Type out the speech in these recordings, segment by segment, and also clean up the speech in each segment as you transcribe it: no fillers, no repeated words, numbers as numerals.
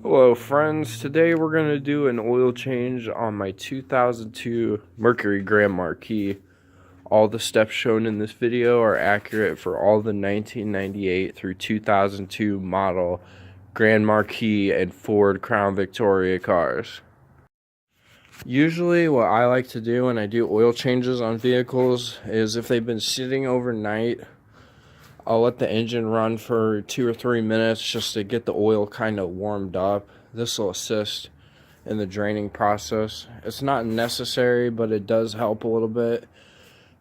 Hello friends, today we're going to do an oil change on my 2002 Mercury Grand Marquis. All the steps shown in this video are accurate for all the 1998 through 2002 model Grand Marquis and Ford Crown Victoria cars. Usually what I like to do when I do oil changes on vehicles is if they've been sitting overnight, I'll let the engine run for 2 or 3 minutes just to get the oil kind of warmed up. This will assist in the draining process. It's not necessary, but it does help a little bit.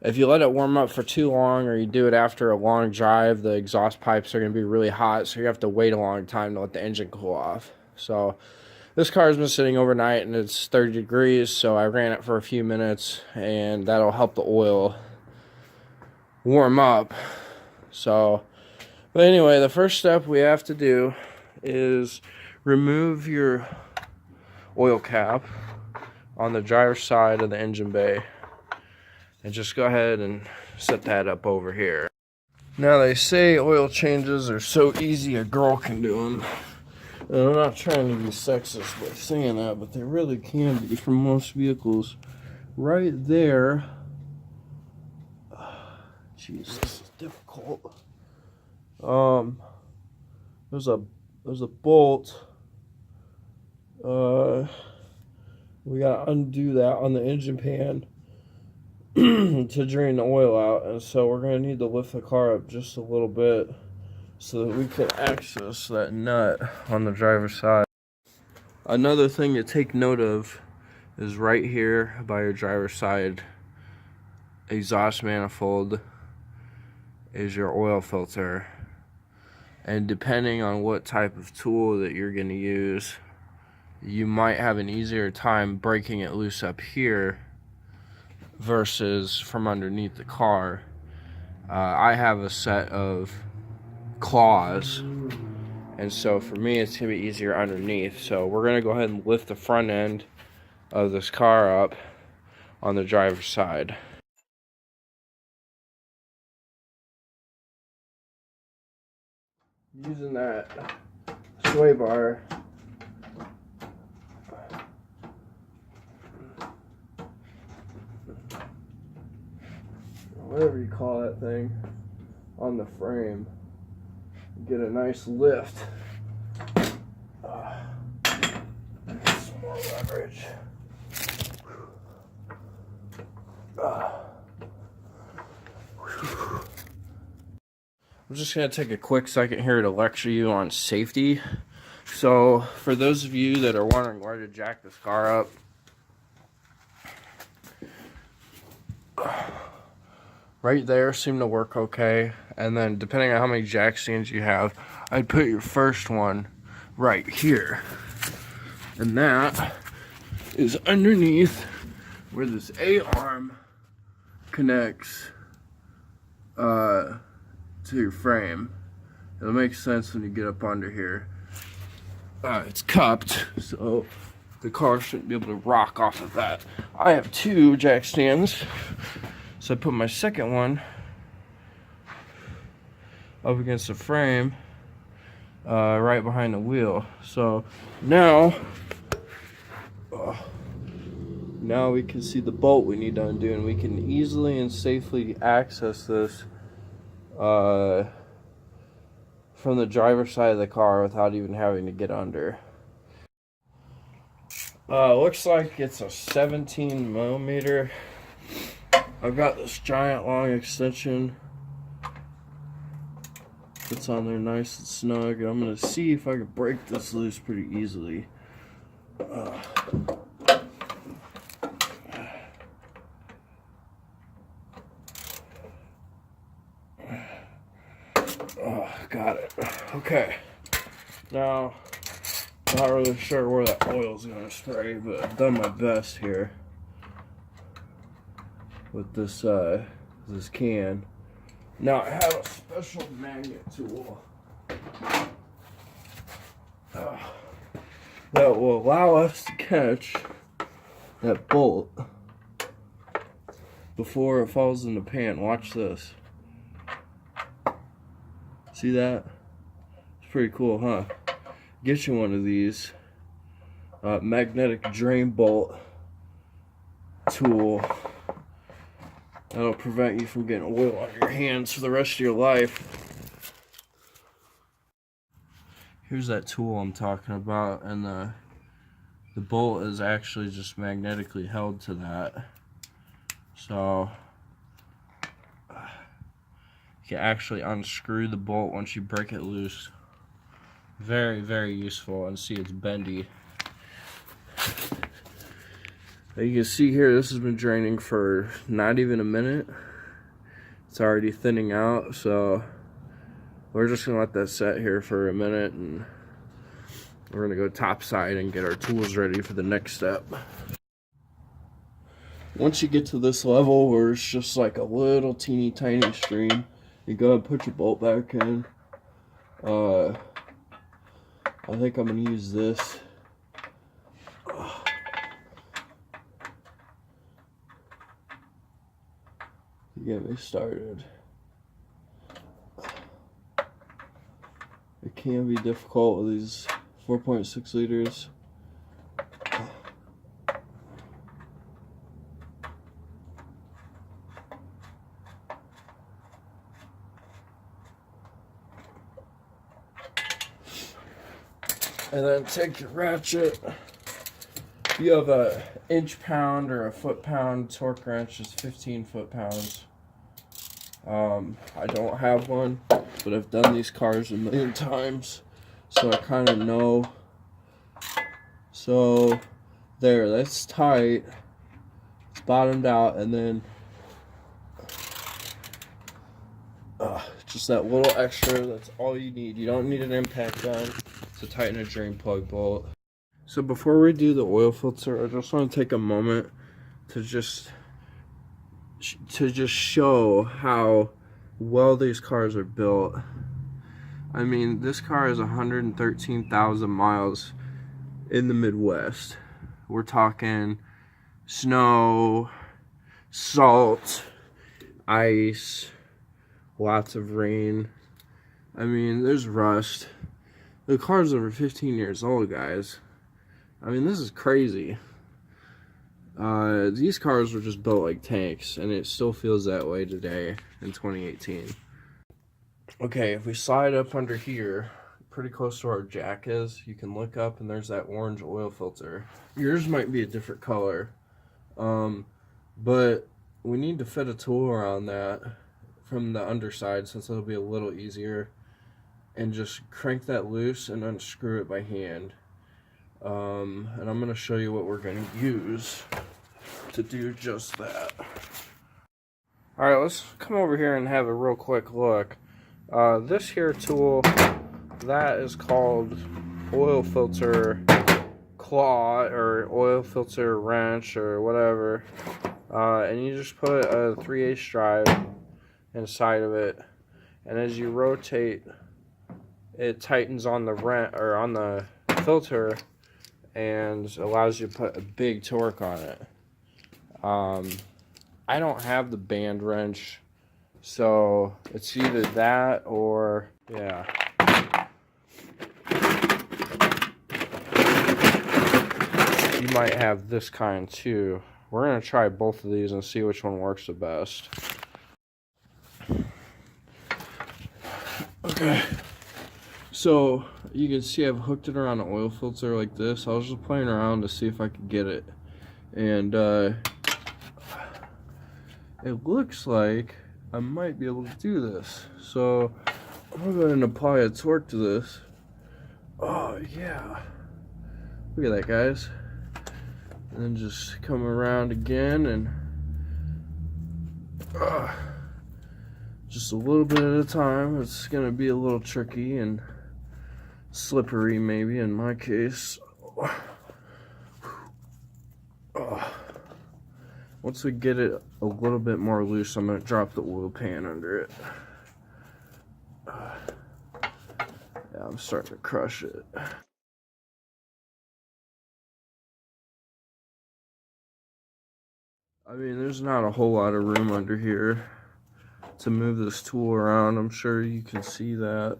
If you let it warm up for too long or you do it after a long drive, the exhaust pipes are going to be really hot, so you have to wait a long time to let the engine cool off. So this car's been sitting overnight and it's 30 degrees, so I ran it for a few minutes and that'll help the oil warm up. But anyway, the first step we have to do is remove your oil cap on the driver's side of the engine bay and just go ahead and set that up over here. Now they say oil changes are so easy a girl can do them. And I'm not trying to be sexist by saying that, but they really can be for most vehicles. Right there. Jeez, this is difficult. There's a bolt. We gotta undo that on the engine pan to drain the oil out, and so we're gonna need to lift the car up just a little bit so that we can access that nut on the driver's side. Another thing to take note of is right here by your driver's side exhaust manifold is your oil filter, and depending on what type of tool that you're going to use, you might have an easier time breaking it loose up here versus from underneath the car. I have a set of claws, and so for me it's going to be easier underneath. So we're going to go ahead and lift the front end of this car up on the driver's side. Using that sway bar, whatever you call that thing, on the frame, get a nice lift. Some more leverage. I'm just going to take a quick second here to lecture you on safety. So, for those of you that are wondering where to jack this car up, right there seemed to work okay. And then, depending on how many jack stands you have, I'd put your first one right here. And that is underneath where this A-arm connects to your frame. It'll make sense when you get up under here. It's cupped, so the car shouldn't be able to rock off of that. I have 2 jack stands, so I put my second one up against the frame, right behind the wheel. So now we can see the bolt we need to undo, and we can easily and safely access this from the driver's side of the car without even having to get under. Looks like it's a 17 millimeter. I've got this giant long extension. It's on there nice and snug. I'm gonna see if I can break this loose pretty easily. Got it. Okay. Now, not really sure where that oil's gonna spray, but I've done my best here with this this can. Now I have a special magnet tool that will allow us to catch that bolt before it falls in the pan. Watch this. See that? It's pretty cool, huh? get you one of these magnetic drain bolt tool. That'll prevent you from getting oil on your hands for the rest of your life. Here's that tool I'm talking about, and the bolt is actually just magnetically held to that. So you can actually unscrew the bolt once you break it loose. Very, very useful, and see it's bendy. You can see here, this has been draining for not even a minute. It's already thinning out, so we're just gonna let that set here for a minute, and we're gonna go topside and get our tools ready for the next step. Once you get to this level where it's just like a little teeny tiny stream, you go ahead and put your bolt back in. I think I'm gonna use this. Get me started. It can be difficult with these 4.6 liters. And then take your ratchet. If you have a inch-pound or a foot-pound torque wrench, is 15 foot-pounds. I don't have one, but I've done these cars a million times, so I kind of know. So there, that's tight. It's bottomed out, and then just that little extra, that's all you need. You don't need an impact gun to tighten a drain plug bolt. So before we do the oil filter, I just want to take a moment to just show how well these cars are built. I mean, this car is 113,000 miles in the Midwest. We're talking snow, salt, ice, lots of rain. I mean, there's rust. The car's over 15 years old, guys. I mean, this is crazy. These cars were just built like tanks, and it still feels that way today in 2018. Okay, if we slide up under here, pretty close to where our jack is, you can look up and there's that orange oil filter. Yours might be a different color, but we need to fit a tool around that from the underside, since it'll be a little easier, and just crank that loose and unscrew it by hand. And I'm going to show you what we're going to use to do just that. Alright, let's come over here and have a real quick look. This here tool, that is called oil filter claw or oil filter wrench or whatever. And you just put a 3/8 drive inside of it, and as you rotate, it tightens on the on the filter and allows you to put a big torque on it. I don't have the band wrench, so it's either that or, yeah. You might have this kind too. We're going to try both of these and see which one works the best. Okay. So, you can see I've hooked it around an oil filter like this. I was just playing around to see if I could get it. And, it looks like I might be able to do this. So, I'm going to go ahead and apply a torque to this. Oh, yeah. Look at that, guys. And then just come around again and just a little bit at a time. It's going to be a little tricky and slippery, maybe, in my case. Once we get it a little bit more loose, I'm going to drop the oil pan under it. Yeah, I'm starting to crush it. I mean, there's not a whole lot of room under here to move this tool around. I'm sure you can see that.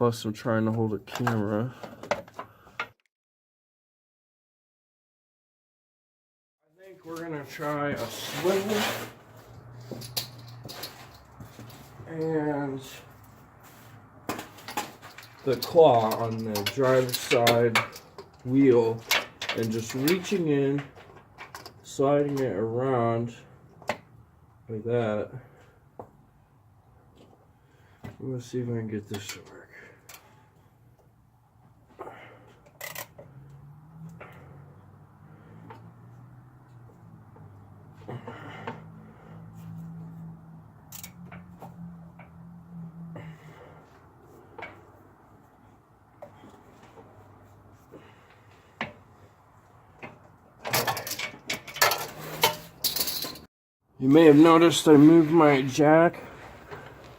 Plus, I'm trying to hold a camera. I think we're gonna try a swivel and the claw on the driver's side wheel, and just reaching in, sliding it around like that. I'm gonna see if I can get this to work. You may have noticed I moved my jack.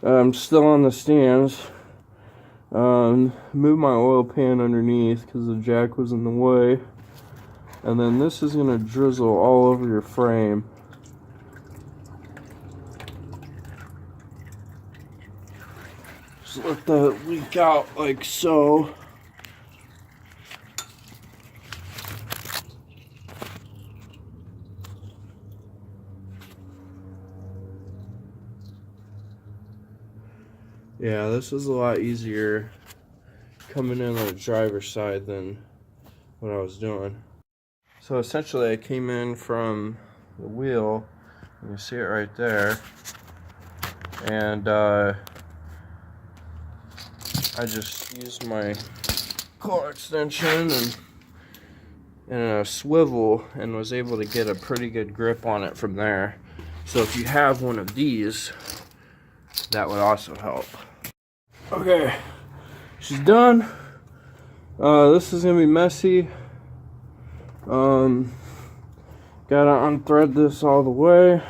I'm still on the stands. Moved my oil pan underneath because the jack was in the way. And then this is going to drizzle all over your frame. Just let that leak out like so. Yeah, this is a lot easier coming in on the driver's side than what I was doing. So essentially I came in from the wheel, you can see it right there, and I just used my claw extension and a swivel and was able to get a pretty good grip on it from there. So if you have one of these, that would also help. Okay, she's done. This is gonna be messy. Gotta unthread this all the way.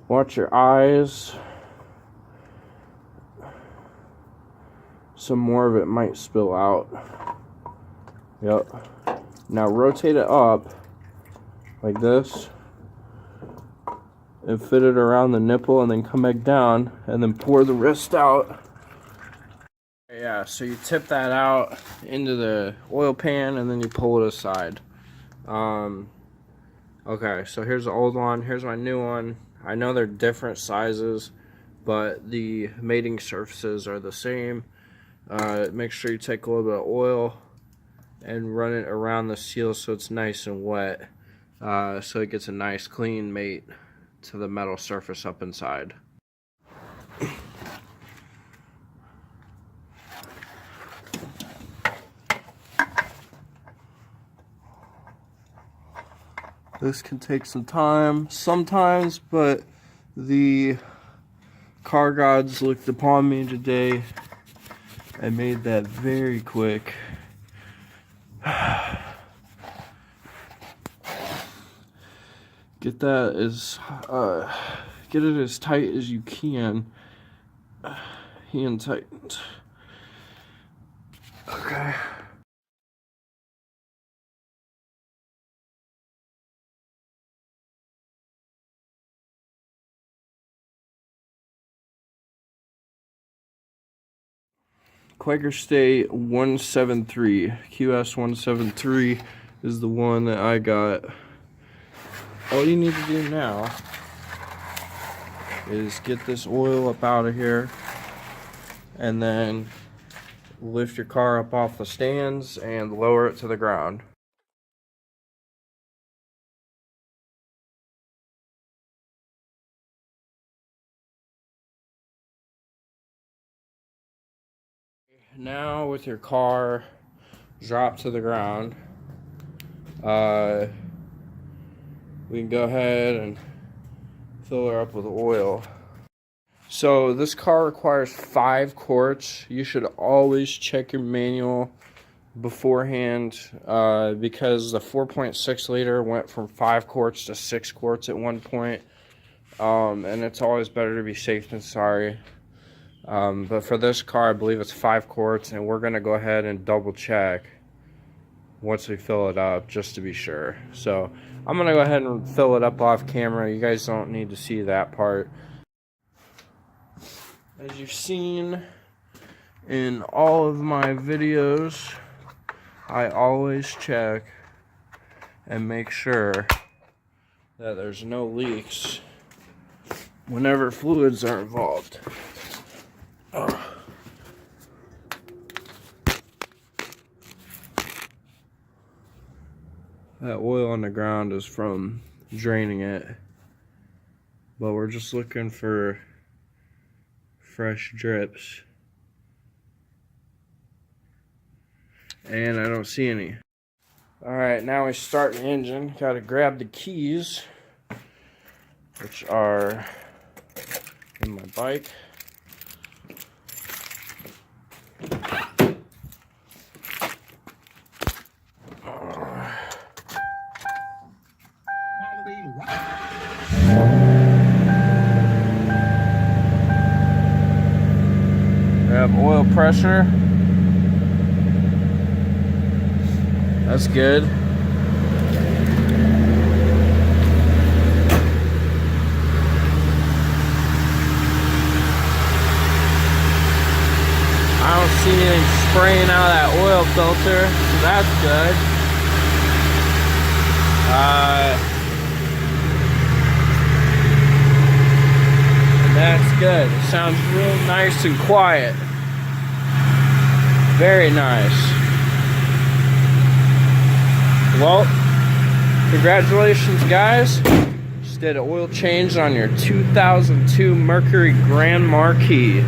Watch your eyes. Some more of it might spill out. Yep. Now rotate it up like this and fit it around the nipple, and then come back down and then pour the rest out. Yeah, so you tip that out into the oil pan and then you pull it aside. Okay, so here's the old one, here's my new one. I know they're different sizes, but the mating surfaces are the same. Make sure you take a little bit of oil and run it around the seal so it's nice and wet, so it gets a nice clean mate to the metal surface up inside. This can take some time sometimes, but the car gods looked upon me today and made that very quick. Get that as get it as tight as you can. Hand tightened. Okay. Quaker State 173, QS 173 is the one that I got. All you need to do now is get this oil up out of here and then lift your car up off the stands and lower it to the ground. Now with your car dropped to the ground, we can go ahead and fill her up with oil. So this car requires 5 quarts. You should always check your manual beforehand, because the 4.6 liter went from 5 quarts to 6 quarts at one point, and it's always better to be safe than sorry. But for this car, I believe it's 5 quarts, and we're going to go ahead and double check once we fill it up, just to be sure. So I'm going to go ahead and fill it up off camera. You guys don't need to see that part. As you've seen, In all of my videos, I always check and make sure that there's no leaks whenever fluids are involved. That oil on the ground is from draining it, but we're just looking for fresh drips, and I don't see any. Alright, now we start the engine. Gotta grab the keys, which are in my bike. Grab oil pressure. That's good. I don't see anything spraying out of that oil filter, so that's good. And that's good. It sounds real nice and quiet. Very nice. Well, congratulations, guys. Just did an oil change on your 2002 Mercury Grand Marquis.